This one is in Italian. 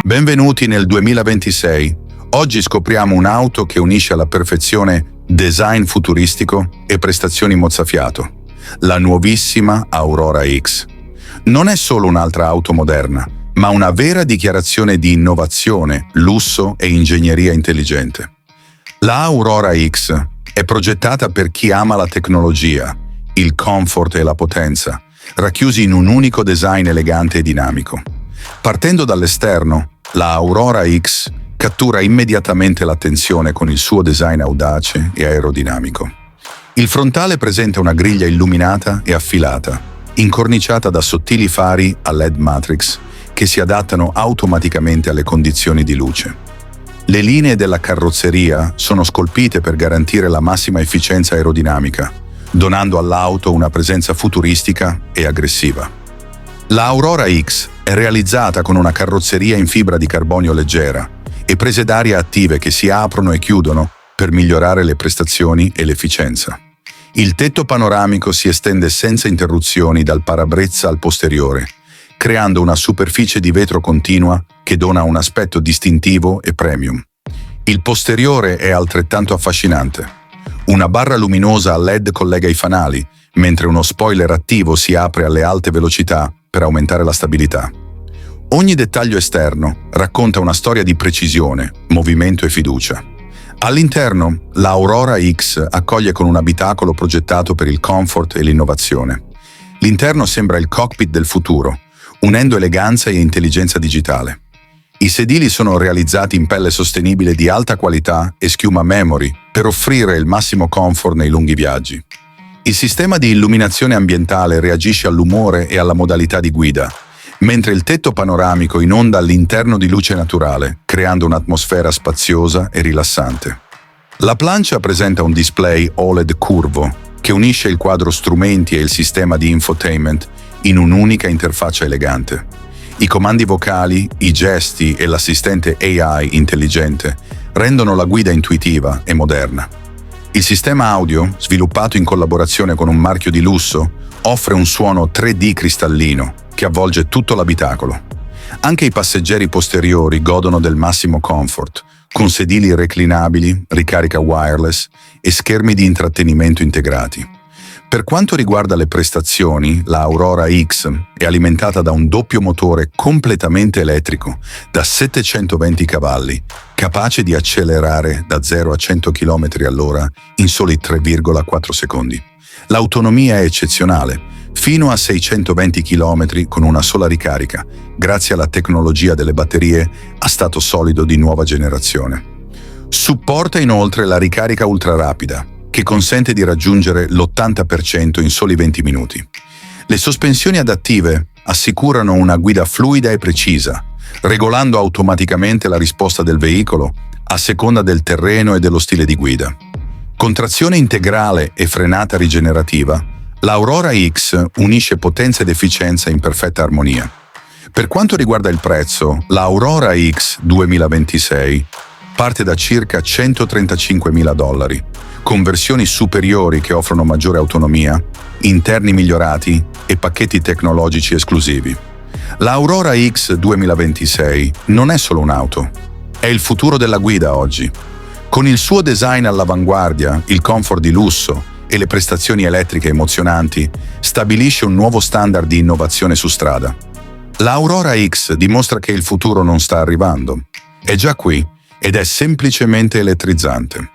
Benvenuti nel 2026. Oggi scopriamo un'auto che unisce alla perfezione design futuristico e prestazioni mozzafiato. La nuovissima Aurora X. Non è solo un'altra auto moderna, ma una vera dichiarazione di innovazione, lusso e ingegneria intelligente. La Aurora X è progettata per chi ama la tecnologia, il comfort e la potenza, racchiusi in un unico design elegante e dinamico. Partendo dall'esterno, la Aurora X cattura immediatamente l'attenzione con il suo design audace e aerodinamico. Il frontale presenta una griglia illuminata e affilata, incorniciata da sottili fari a LED matrix che si adattano automaticamente alle condizioni di luce. Le linee della carrozzeria sono scolpite per garantire la massima efficienza aerodinamica, donando all'auto una presenza futuristica e aggressiva. La Aurora X è realizzata con una carrozzeria in fibra di carbonio leggera e prese d'aria attive che si aprono e chiudono per migliorare le prestazioni e l'efficienza. Il tetto panoramico si estende senza interruzioni dal parabrezza al posteriore, creando una superficie di vetro continua che dona un aspetto distintivo e premium. Il posteriore è altrettanto affascinante. Una barra luminosa a LED collega i fanali, mentre uno spoiler attivo si apre alle alte velocità per aumentare la stabilità. Ogni dettaglio esterno racconta una storia di precisione, movimento e fiducia. All'interno, la Aurora X accoglie con un abitacolo progettato per il comfort e l'innovazione. L'interno sembra il cockpit del futuro, unendo eleganza e intelligenza digitale. I sedili sono realizzati in pelle sostenibile di alta qualità e schiuma memory per offrire il massimo comfort nei lunghi viaggi. Il sistema di illuminazione ambientale reagisce all'umore e alla modalità di guida, mentre il tetto panoramico inonda all'interno di luce naturale, creando un'atmosfera spaziosa e rilassante. La plancia presenta un display OLED curvo che unisce il quadro strumenti e il sistema di infotainment in un'unica interfaccia elegante. I comandi vocali, i gesti e l'assistente AI intelligente rendono la guida intuitiva e moderna. Il sistema audio, sviluppato in collaborazione con un marchio di lusso, offre un suono 3D cristallino che avvolge tutto l'abitacolo. Anche i passeggeri posteriori godono del massimo comfort, con sedili reclinabili, ricarica wireless e schermi di intrattenimento integrati. Per quanto riguarda le prestazioni, la Aurora X è alimentata da un doppio motore completamente elettrico da 720 cavalli, capace di accelerare da 0 a 100 km/h in soli 3,4 secondi. L'autonomia è eccezionale, fino a 620 km con una sola ricarica, grazie alla tecnologia delle batterie a stato solido di nuova generazione. Supporta inoltre la ricarica ultrarapida, che consente di raggiungere l'80% in soli 20 minuti. Le sospensioni adattive assicurano una guida fluida e precisa, regolando automaticamente la risposta del veicolo a seconda del terreno e dello stile di guida. Con trazione integrale e frenata rigenerativa, l'Aurora X unisce potenza ed efficienza in perfetta armonia. Per quanto riguarda il prezzo, l'Aurora X 2026 parte da circa $135.000, con versioni superiori che offrono maggiore autonomia, interni migliorati e pacchetti tecnologici esclusivi. L'Aurora X 2026 non è solo un'auto, è il futuro della guida oggi. Con il suo design all'avanguardia, il comfort di lusso e le prestazioni elettriche emozionanti, stabilisce un nuovo standard di innovazione su strada. L'Aurora X dimostra che il futuro non sta arrivando, è già qui ed è semplicemente elettrizzante.